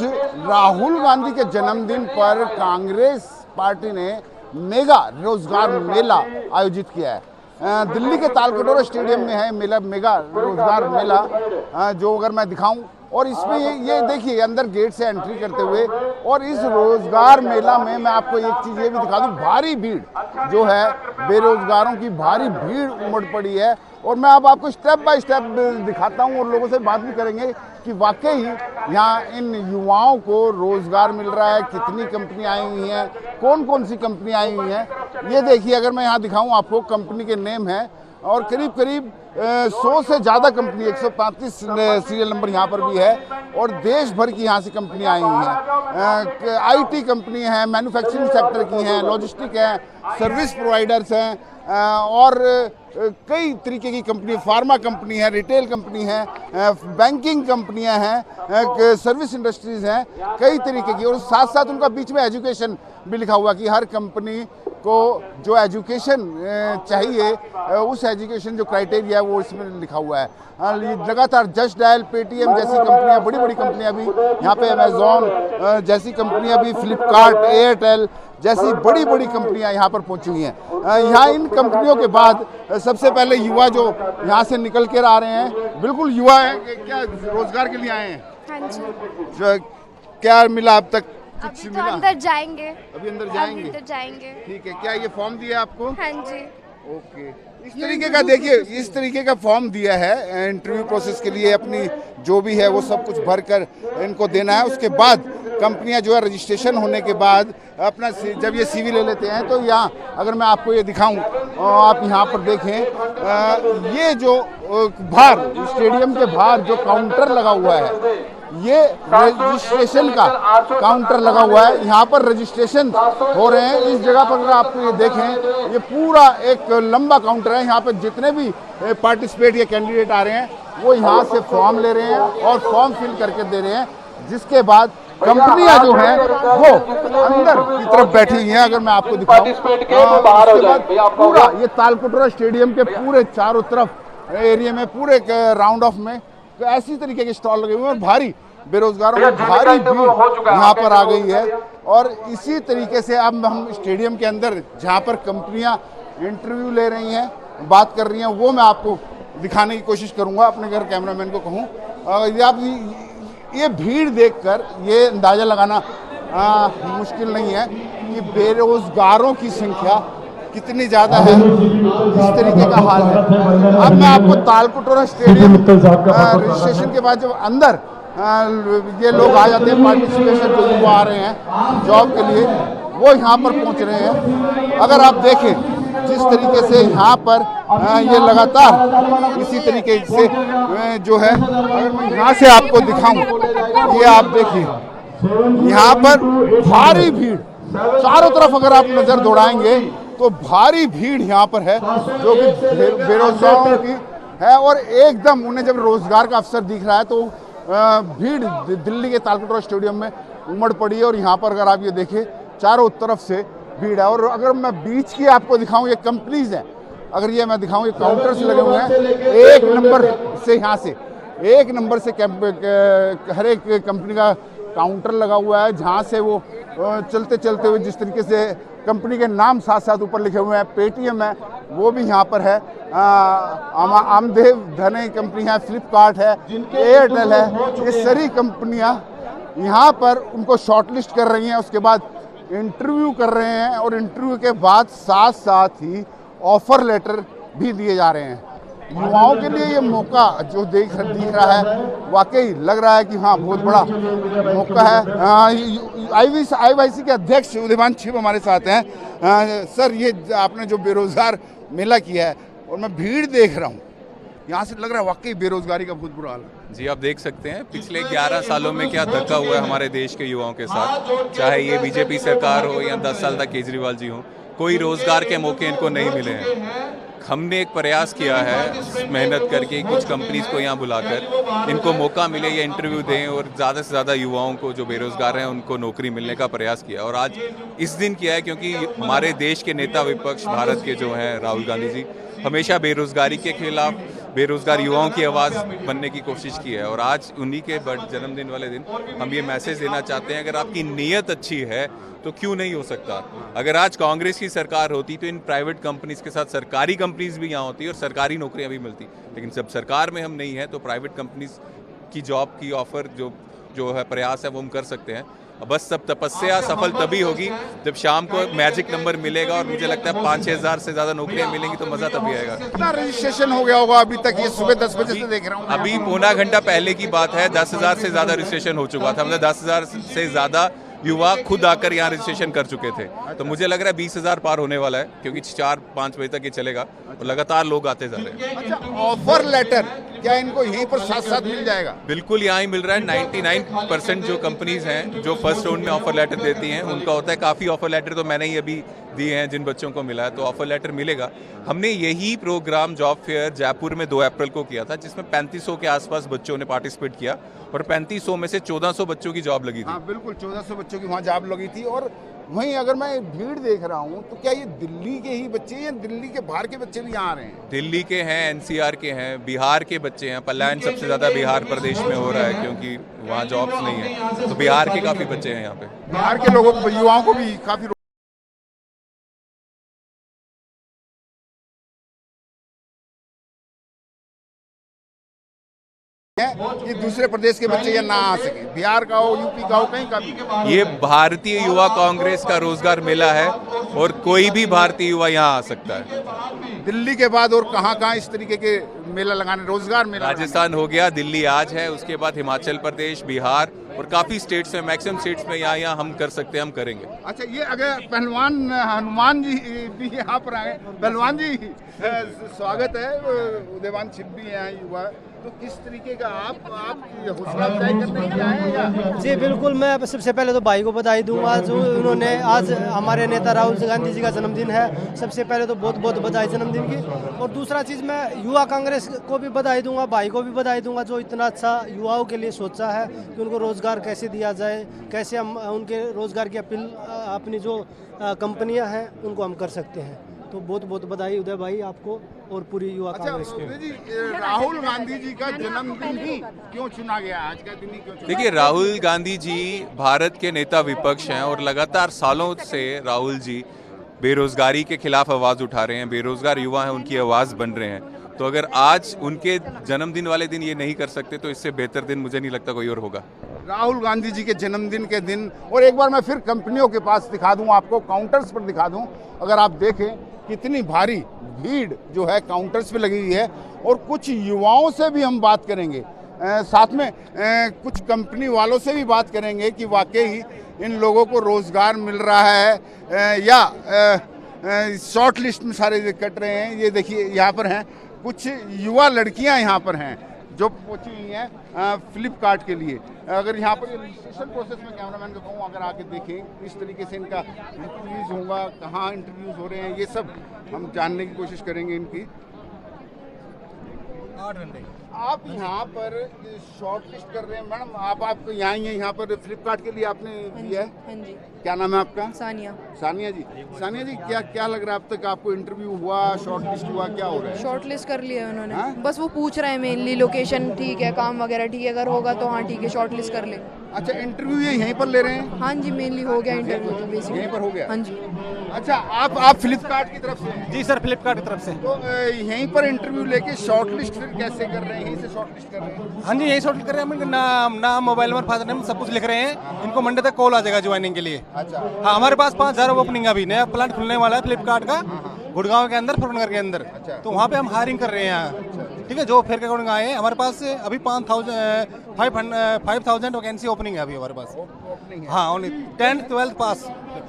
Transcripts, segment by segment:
राहुल गांधी के जन्मदिन पर कांग्रेस पार्टी ने मेगा रोजगार मेला आयोजित किया है। दिल्ली के तालकटोरा स्टेडियम में है मेगा रोजगार मेला, जो अगर मैं दिखाऊं, और इसमें ये देखिए अंदर गेट से एंट्री करते हुए, और इस रोजगार मेला में मैं आपको एक चीज़ ये भी दिखा दूं, भारी भीड़ जो है, बेरोजगारों की भारी भीड़ उमड़ पड़ी है। और मैं अब आपको स्टेप बाय स्टेप दिखाता हूं और लोगों से बात भी करेंगे कि वाकई यहाँ इन युवाओं को रोजगार मिल रहा है, कितनी कंपनी आई हुई हैं, कौन कौन सी कंपनी आई हुई हैं। ये देखिए, अगर मैं यहाँ दिखाऊं आपको, कंपनी के नेम है और करीब करीब 100 से ज़्यादा कंपनी, 135 सीरियल नंबर यहाँ पर भी है, और देश भर की यहाँ से कंपनी आई हुई हैं। आईटी कंपनी है, मैन्युफैक्चरिंग सेक्टर की हैं, लॉजिस्टिक है, सर्विस प्रोवाइडर्स हैं, और कई तरीके की कंपनी, फार्मा कंपनी है, रिटेल कंपनी है, बैंकिंग कंपनियां हैं, सर्विस इंडस्ट्रीज हैं, कई तरीके की। और साथ साथ उनका बीच में एजुकेशन भी लिखा हुआ कि हर कंपनी को जो एजुकेशन चाहिए, उस एजुकेशन जो क्राइटेरिया है वो इसमें लिखा हुआ है। लगातार जस्ट डायल, पेटीएम जैसी कंपनियां, बड़ी बड़ी कंपनियां भी यहाँ पे, अमेजॉन जैसी कंपनियां भी, फ्लिपकार्ट, एयरटेल जैसी बड़ी बड़ी कंपनियां यहाँ पर पहुंची हुई हैं। यहाँ इन कंपनियों के बाद सबसे पहले युवा जो यहाँ से निकल कर आ रहे हैं, बिल्कुल युवा हैं, क्या रोजगार के लिए आए हैं? हाँ जी। क्या मिला अब तक? अभी तो अंदर जाएंगे। अभी अंदर जाएंगे? अंदर जाएंगे। ठीक है। क्या ये फॉर्म दिया आपको? हाँ जी। ओके। इस तरीके का देखिए, इस तरीके का फॉर्म दिया है इंटरव्यू प्रोसेस के लिए, अपनी जो भी है वो सब कुछ भरकर इनको देना है। उसके बाद कंपनियां जो है रजिस्ट्रेशन होने के बाद अपना जब ये सीवी ले लेते हैं, तो यहाँ अगर मैं आपको ये दिखाऊं, आप यहाँ पर देखें, ये जो बाहर स्टेडियम के बाहर जो काउंटर लगा हुआ है, ये रजिस्ट्रेशन का काउंटर लगा हुआ है। यहाँ पर रजिस्ट्रेशन हो रहे हैं। इस जगह पर अगर आप ये देखें, ये पूरा एक लंबा काउंटर है। यहाँ पर जितने भी पार्टिसिपेट या कैंडिडेट आ रहे हैं, वो यहाँ से फॉर्म ले रहे हैं और फॉर्म फिल करके दे रहे हैं, जिसके बाद कंपनियां जो हैं वो अंदर की तरफ बैठी हुई हैं। अगर मैं आपको दिखाऊं, पूरा ये तालकटोरा स्टेडियम के पूरे चारों तरफ एरिया में, पूरे राउंड ऑफ में तो ऐसी तरीके के स्टॉल लगे हुए हैं, और भारी बेरोजगारों में भारी भीड़ यहाँ पर आ गई है। और इसी तरीके से अब हम स्टेडियम के अंदर जहाँ पर कंपनियां इंटरव्यू ले रही हैं, बात कर रही हैं, वो मैं आपको दिखाने की कोशिश करूँगा, अपने घर कैमरामैन को कहूँ। आप ये भीड़ देखकर ये अंदाज़ा लगाना मुश्किल नहीं है कि बेरोजगारों की संख्या कितनी ज़्यादा है, इस तरीके का हाल है। अब मैं आपको तालकटोरा स्टेडियम रजिस्ट्रेशन के बाद जब अंदर ये लोग आ जाते हैं, पार्टिसिपेशन जो युवा आ रहे हैं जॉब के लिए, वो यहाँ पर पहुँच रहे हैं। अगर आप देखें जिस तरीके से यहाँ पर ये लगातार इसी तरीके से जो है, अगर मैं यहाँ से आपको दिखाऊं, ये आप देखिए यहाँ पर भारी भीड़ चारों तरफ, अगर आप नज़र दौड़ाएंगे तो भारी भीड़ यहाँ पर है, जो कि बेरोजगारों की है। और एकदम उन्हें जब रोजगार का अवसर दिख रहा है, तो भीड़ दिल्ली के तालकटोरा स्टेडियम में उमड़ पड़ी है। और यहाँ पर अगर आप ये देखें, चारों तरफ से भीड़ है। और अगर मैं बीच की आपको दिखाऊं, ये कंपनीज हैं, अगर ये मैं दिखाऊं, ये काउंटर्स लगे हुए हैं, एक नंबर से, यहाँ से एक नंबर से हर एक कंपनी का काउंटर लगा हुआ है, जहाँ से वो चलते चलते हुए, जिस तरीके से कंपनी के नाम साथ साथ ऊपर लिखे हुए हैं, पेटीएम है वो भी यहाँ पर है, आमदेव धने कंपनी है, फ्लिपकार्ट है, एयरटेल है, ये सारी कंपनियाँ यहाँ पर उनको शॉर्टलिस्ट कर रही हैं। उसके बाद इंटरव्यू कर रहे हैं, और इंटरव्यू के बाद साथ साथ ही ऑफर लेटर भी दिए जा रहे हैं। युवाओं के लिए ये मौका जो दिख रहा है, वाकई लग रहा है कि हाँ, बहुत बड़ा मौका है। आईवाईसी के अध्यक्ष उदयमान छिब हमारे साथ हैं। सर, ये आपने जो बेरोजगार मेला किया है, और मैं भीड़ देख रहा हूँ, यहाँ से लग रहा है वाकई बेरोजगारी का बहुत बुरा हाल है। जी, आप देख सकते हैं पिछले 11 सालों में क्या धक्का हुआ है हमारे देश के युवाओं के साथ। चाहे ये बीजेपी सरकार हो या 10 साल तक केजरीवाल जी हो, कोई रोजगार के मौके इनको नहीं मिले हैं। हमने एक प्रयास किया है मेहनत करके, कुछ कंपनीज को यहाँ बुलाकर इनको मौका मिले, ये इंटरव्यू दें, और ज़्यादा से ज़्यादा युवाओं को जो बेरोजगार हैं उनको नौकरी मिलने का प्रयास किया। और आज इस दिन किया है क्योंकि हमारे देश के नेता विपक्ष भारत के जो हैं राहुल गांधी जी, हमेशा बेरोजगारी के खिलाफ बेरोजगार युवाओं की आवाज़ बनने की कोशिश की है। और आज उन्हीं के जन्मदिन वाले दिन हम ये मैसेज देना चाहते हैं, अगर आपकी नीयत अच्छी है तो क्यों नहीं हो सकता। अगर आज कांग्रेस की सरकार होती तो इन प्राइवेट कंपनीज के साथ सरकारी कंपनीज भी यहाँ होती और सरकारी नौकरियाँ भी मिलती, लेकिन जब सरकार में हम नहीं है तो प्राइवेट कंपनीज की जॉब की ऑफर जो है प्रयास है वो हम कर सकते हैं। बस सब तपस्या सफल तभी होगी जब शाम को मैजिक नंबर मिलेगा, और मुझे लगता है 5-6 हज़ार से ज़्यादा नौकरियां मिलेंगी तो मज़ा तभी आएगा। कितना रजिस्ट्रेशन हो गया होगा अभी तक? ये सुबह 10 बजे से देख रहा हूँ। अभी पौना घंटा पहले की बात है, 10,000 से ज़्यादा रजिस्ट्रेशन हो चुका था। मतलब 10,000 से ज़्यादा युवा खुद आकर यहाँ रजिस्ट्रेशन कर चुके थे। तो मुझे लग रहा है 20,000 पार होने वाला है, क्योंकि 4-5 बजे तक ये चलेगा और लगातार लोग आते जा रहे हैं। अच्छा, ऑफर लेटर क्या इनको यहीं पर साथ साथ मिल जाएगा? बिल्कुल यहाँ ही मिल रहा है। 99% जो कंपनीज हैं जो फर्स्ट राउंड में ऑफर लेटर देती हैं उनका होता है। काफ़ी ऑफर लेटर तो मैंने ही अभी दिए हैं जिन बच्चों को मिला है, तो ऑफर लेटर मिलेगा। हमने यही प्रोग्राम जॉब फेयर जयपुर में 2 अप्रैल को किया था, जिसमें 3500 के आसपास बच्चों ने पार्टिसिपेट किया और 3500 में से 1400 बच्चों की जॉब लगी थी। हाँ बिल्कुल, 1400 बच्चों की वहाँ जॉब लगी थी। और वहीं अगर मैं भीड़ देख रहा हूँ तो क्या ये दिल्ली के ही बच्चे या दिल्ली के बाहर के बच्चे भी यहाँ आ रहे हैं? दिल्ली के हैं, एनसीआर के हैं, बिहार के बच्चे हैं। पलायन सबसे ज़्यादा बिहार प्रदेश में हो रहा है क्योंकि वहाँ जॉब्स नहीं है, तो बिहार के काफ़ी बच्चे हैं यहाँ पे। बिहार के लोगों को, युवाओं को भी काफ़ी कि दूसरे प्रदेश के बच्चे यहाँ ना आ सके, बिहार का हो, यूपी का हो, कहीं का भी। ये भारतीय युवा कांग्रेस का रोजगार मेला है और कोई भी भारतीय युवा यहाँ आ सकता है। दिल्ली के बाद और कहाँ इस तरीके के मेला लगाने, रोजगार मेला? राजस्थान हो गया, दिल्ली आज है, उसके बाद हिमाचल प्रदेश, बिहार और काफ़ी स्टेट्स में, मैक्सिमम स्टेट्स में यहाँ हम कर सकते हैं, हम करेंगे। अच्छा, ये अगर पहलवान हनुमान जी भी यहाँ पर आए, पहलवान जी स्वागत है। उदयवान छिप भी यहाँ युवा, तो किस तरीके का आप हौसला अफजाई करने के लिए आए हैं या? जी बिल्कुल, मैं सबसे पहले तो भाई को बधाई दूंगा जो उन्होंने, आज हमारे नेता राहुल गांधी जी का जन्मदिन है। सबसे पहले तो बहुत बहुत बधाई जन्मदिन की। और दूसरा चीज़, मैं युवा कांग्रेस को भी बधाई दूंगा, भाई को भी बधाई दूंगा जो इतना अच्छा युवाओं के लिए सोचा है कि उनको रोज़गार कैसे दिया जाए, कैसे हम उनके रोज़गार की अपील अपनी जो कंपनियां हैं उनको हम कर सकते हैं। तो बहुत बहुत बधाई उदय भाई आपको और पूरी युवा कांग्रेस को। उदय जी, राहुल गांधी जी का जन्मदिन ही क्यों चुना गया, आज का दिन ही क्यों चुना? देखिए, राहुल गांधी जी भारत के नेता विपक्ष हैं और लगातार सालों से राहुल जी बेरोजगारी के खिलाफ आवाज़ उठा रहे हैं। बेरोजगार युवा हैं, उनकी आवाज़ बन रहे हैं। तो अगर आज उनके जन्मदिन वाले दिन ये नहीं कर सकते तो इससे बेहतर दिन मुझे नहीं लगता कोई और होगा। राहुल गांधी जी के जन्मदिन के दिन, और एक बार मैं फिर कंपनियों के पास दिखा दूं आपको, काउंटर्स पर दिखा दूं, अगर आप देखें कितनी भारी भीड़ जो है काउंटर्स पे लगी हुई है। और कुछ युवाओं से भी हम बात करेंगे, साथ में कुछ कंपनी वालों से भी बात करेंगे कि वाकई इन लोगों को रोज़गार मिल रहा है या शॉर्ट लिस्ट में सारे कट रहे हैं। ये देखिए, यहाँ पर हैं कुछ युवा लड़कियाँ यहाँ पर हैं जो पहुंची हुई हैं फ्लिपकार्ट के लिए। अगर यहाँ पर रजिस्ट्रेशन प्रोसेस में कैमरामैन को कहूँ अगर आके देखें इस तरीके से इनका इंटरव्यूज़ होगा, कहाँ इंटरव्यूज़ हो रहे हैं, ये सब हम जानने की कोशिश करेंगे इनकी। 8 घंटे आप यहाँ पर शॉर्ट लिस्ट कर रहे हैं मैडम, आप यहाँ ही हैं, यहाँ पर फ्लिपकार्ट के लिए आपने दिया है? हाँ जी। क्या नाम है आपका? सानिया। सानिया जी, सानिया जी क्या लग रहा है, अब तक आपको इंटरव्यू हुआ, शॉर्ट लिस्ट हुआ, क्या हो रहा है? शॉर्ट लिस्ट कर लिया उन्होंने। हाँ? बस वो पूछ रहे हैं मेनली लोकेशन ठीक है, काम वगैरह ठीक है, अगर होगा तो हाँ ठीक है, शॉर्ट लिस्ट कर ले। अच्छा, इंटरव्यू ये यहीं पर ले रहे हैं? हाँ जी, मेनली हो गया इंटरव्यू तो बेसिकली यहीं पर हो गया? हाँ जी। अच्छा, आप फ्लिपकार्ट की तरफ से? जी सर, फ्लिपकार्ट की तरफ से। तो यहीं पर इंटरव्यू लेके शॉर्ट लिस्ट फिर कैसे कर रहे हैं, यहीं से शॉर्ट लिस्ट कर रहे हैं? हाँ जी, यही शॉर्ट कर रहे हैं। हम नाम मोबाइल नंबर, फादर नेम सब कुछ लिख रहे हैं। इनको मंडे तक कॉल आ जाएगा ज्वाइनिंग के लिए। अच्छा, हाँ, हमारे पास 5000 ओपनिंग अभी नया प्लांट खुलने वाला है फ्लिपकार्ट का, गुड़गांव के अंदर, फुरनगर के अंदर। तो वहाँ पे हम हायरिंग कर रहे हैं यहाँ। ठीक है, जो फेयर के अकॉर्डिंग आए हैं हमारे पास अभी 5000 वैकेंसी ओपनिंग है अभी हमारे पास। हाँ, ओनली 10th 12th पास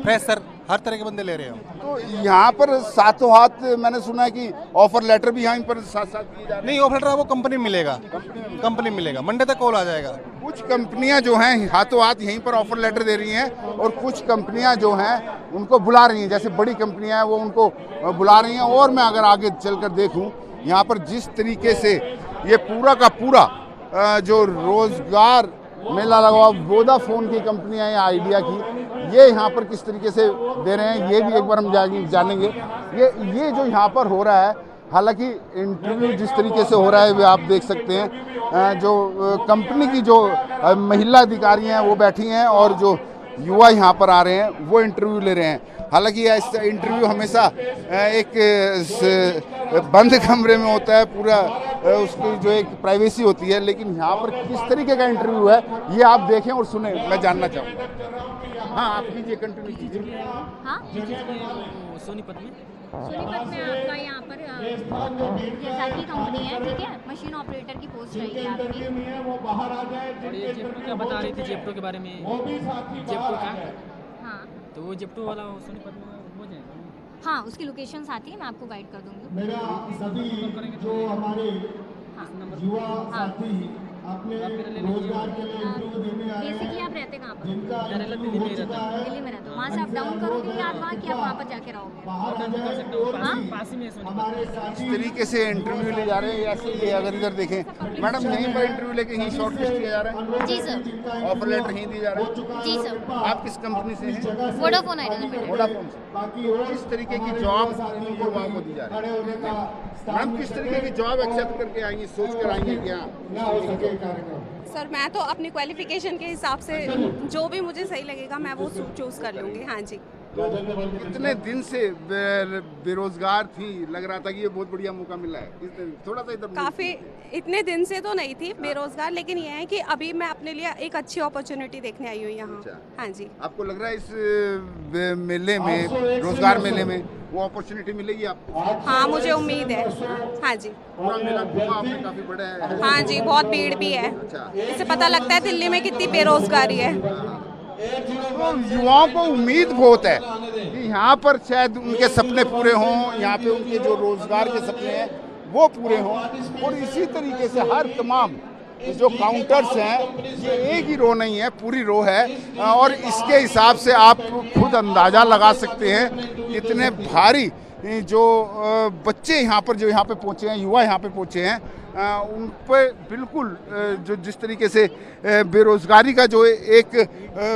फ्रेशर हर तरह के बंदे ले रहे हैं हम। तो यहाँ पर साथों हाथ मैंने सुना है कि ऑफर लेटर भी यहाँ पर साथ साथ दिए जा रहे हैं? नहीं, ऑफर लेटर वो कंपनी मिलेगा, कंपनी मिलेगा, मंडे तक कॉल आ जाएगा। कुछ कंपनियां जो हैं हाथों हाथ यहीं पर ऑफर लेटर दे रही हैं और कुछ कंपनियां जो हैं उनको बुला रही हैं, जैसे बड़ी कंपनियां हैं वो उनको बुला रही हैं। और मैं अगर आगे चलकर देखूं यहाँ पर जिस तरीके से ये पूरा का पूरा जो रोजगार मेला लगा हुआ, वोडाफोन की कंपनियां हैं, आइडिया की, ये यहाँ पर किस तरीके से दे रहे हैं ये भी एक बार हम जानेंगे। ये जो यहाँ पर हो रहा है हालांकि इंटरव्यू जिस तरीके से हो रहा है वे आप देख सकते हैं, जो कंपनी की जो महिला अधिकारी हैं वो बैठी हैं और जो युवा यहाँ पर आ रहे हैं वो इंटरव्यू ले रहे हैं। हालांकि यह इंटरव्यू हमेशा एक बंद कमरे में होता है, पूरा उसकी जो एक प्राइवेसी होती है, लेकिन यहाँ पर किस तरीके का इंटरव्यू है ये आप देखें और सुने, मैं जानना चाहूँगा। हाँ, आप कीजिए, कंटिन्यू कीजिए। हाँ, सोनीपत में आपका यहाँ पर की कंपनी है, ठीक है, मशीन ऑपरेटर की पोस्ट रहेगी आपकी। और ये जेप्टो क्या बता रही थी, जेप्टो के बारे में, जेप्टो का, हाँ तो वो जेप्टो वाला सोनीपत में हो जाएगा। हाँ, उसकी लोकेशंस आती है, मैं आपको गाइड कर दूँगी। बेसिकली आप रहते कहाँ पर? दिल्ली में रहता है। दिल्ली में रहते हो, वहाँ से आप डाउन करोगे या वहाँ कि आप वहाँ पर जाके रहोगे? हाँ, पास ही में है सोनीपत। इस तरीके से इंटरव्यू ले जा रहे हैं, ऐसे ही अगर इधर देखें मैडम, यहीं पर इंटरव्यू लेके यहीं शॉर्ट लिस्ट किया जा रहा है। जी सर। ऑफर लेटर यहीं दिया जा रहा है। जी सर। आप किस कंपनी से हैं? Vodafone idea limited. वोडाफोन से। किस तरीके की जॉब इन युवाओं को दी जा रही है? मैडम, किस तरीके की जॉब एक्सेप्ट करके आएंगी, सोच कर आएंगे क्या? सर मैं तो अपनी क्वालिफिकेशन के हिसाब से जो भी मुझे सही लगेगा मैं वो चूज़ कर लूँगी। हाँ जी। कितने दिन से बेरोजगार थी, लग रहा था कि ये बहुत बढ़िया मौका मिला है, थोड़ा सा इधर काफ़ी इतने दिन से तो नहीं थी बेरोजगार, लेकिन ये है कि अभी मैं अपने लिए एक अच्छी अपॉर्चुनिटी देखने आई हूँ यहाँ। अच्छा। हाँ जी। आपको लग रहा है इस मेले में, रोजगार मेले में वो अपॉर्चुनिटी मिलेगी आपको? हाँ, मुझे उम्मीद है। हाँ जी। पूरा मेला घूमा आपने, काफी बड़ा है। हाँ जी, बहुत भीड़ भी है। अच्छा। इससे पता लगता है दिल्ली में कितनी बेरोजगारी है। तो युवाओं को उम्मीद बहुत है कि यहाँ पर शायद उनके सपने पूरे हों, यहाँ पे उनके जो रोजगार के सपने हैं वो पूरे हों। और इसी तरीके से हर तमाम जो काउंटर्स हैं, ये एक ही रो नहीं है, पूरी रो है, और इसके हिसाब से आप खुद अंदाज़ा लगा सकते हैं कितने भारी जो बच्चे यहाँ पर जो यहाँ पे पहुँचे हैं, युवा यहाँ पे पहुँचे हैं, उन पर बिल्कुल जो जिस तरीके से बेरोज़गारी का जो एक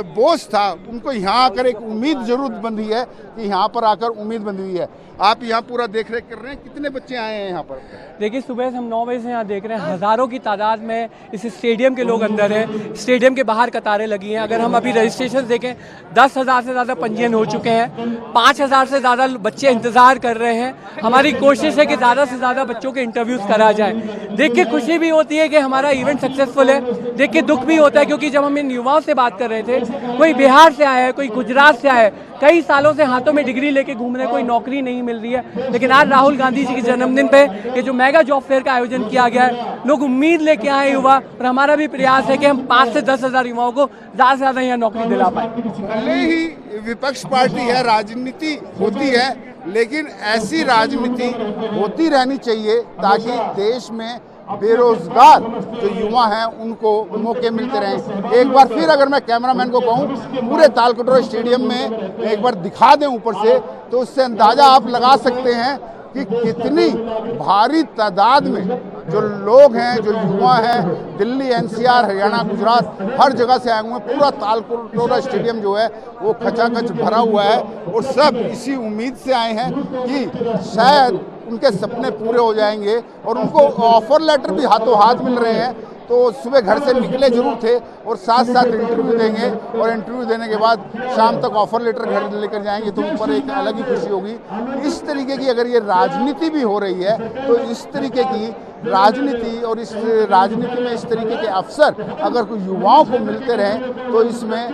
बोझ था, उनको यहाँ आकर एक उम्मीद जरूर बंधी है कि यहाँ पर आकर उम्मीद बंधी हुई है। आप यहाँ पूरा देख रेख कर रहे हैं, कितने बच्चे आए हैं यहाँ पर? देखिए, सुबह से हम 9 बजे से यहाँ देख रहे हैं, हज़ारों की तादाद में इस स्टेडियम के लोग अंदर हैं। स्टेडियम के बाहर कतारें लगी हैं। अगर हम अभी रजिस्ट्रेशन देखें, 10,000 से ज़्यादा पंजीयन हो चुके हैं, 5,000 से ज़्यादा बच्चे इंतज़ार कर रहे हैं। हमारी कोशिश है कि ज़्यादा से ज़्यादा बच्चों के इंटरव्यूज़ करा जाए। देख के खुशी भी होती है कि हमारा इवेंट सक्सेसफुल है, देख के दुख भी होता है, क्योंकि जब हम इन युवाओं से बात कर रहे थे, कोई बिहार से आया है, कोई गुजरात से आया है, कई सालों से हाथों में डिग्री लेके घूम रहे, कोई नौकरी नहीं मिल रही है, लेकिन आज राहुल गांधी जी के जन्मदिन पे ये जो मेगा जॉब फेयर का आयोजन किया गया है, लोग उम्मीद लेके आए युवा, और हमारा भी प्रयास है कि हम 5 से 10,000 युवाओं को ज़्यादा से ज़्यादा यहाँ नौकरी दिला पाए। भले ही विपक्ष पार्टी है, राजनीति होती है, लेकिन ऐसी राजनीति होती रहनी चाहिए ताकि देश में बेरोजगार जो युवा हैं उनको मौके मिलते रहें। एक बार फिर अगर मैं कैमरामैन को कहूं, पूरे तालकटोरा स्टेडियम में एक बार दिखा दें ऊपर से, तो उससे अंदाज़ा आप लगा सकते हैं कि कितनी भारी तादाद में जो लोग हैं, जो युवा हैं, दिल्ली, NCR, हरियाणा, गुजरात, हर जगह से आए हुए हैं। पूरा तालकटोरा स्टेडियम जो है वो खचाखच भरा हुआ है, और सब इसी उम्मीद से आए हैं कि शायद उनके सपने पूरे हो जाएंगे, और उनको ऑफर लेटर भी हाथों हाथ मिल रहे हैं। तो सुबह घर से निकले जरूर थे, और साथ साथ इंटरव्यू देंगे, और इंटरव्यू देने के बाद शाम तक ऑफर लेटर घर लेकर जाएंगे, तो उन पर एक अलग ही खुशी होगी। इस तरीके की अगर ये राजनीति भी हो रही है, तो इस तरीके की राजनीति और इस राजनीति में इस तरीके के अवसर अगर कोई युवाओं को मिलते रहें, तो इसमें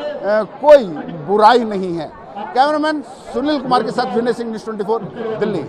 कोई बुराई नहीं है। कैमरामैन सुनील कुमार के साथ विनय सिंह, न्यूज़ 24, दिल्ली।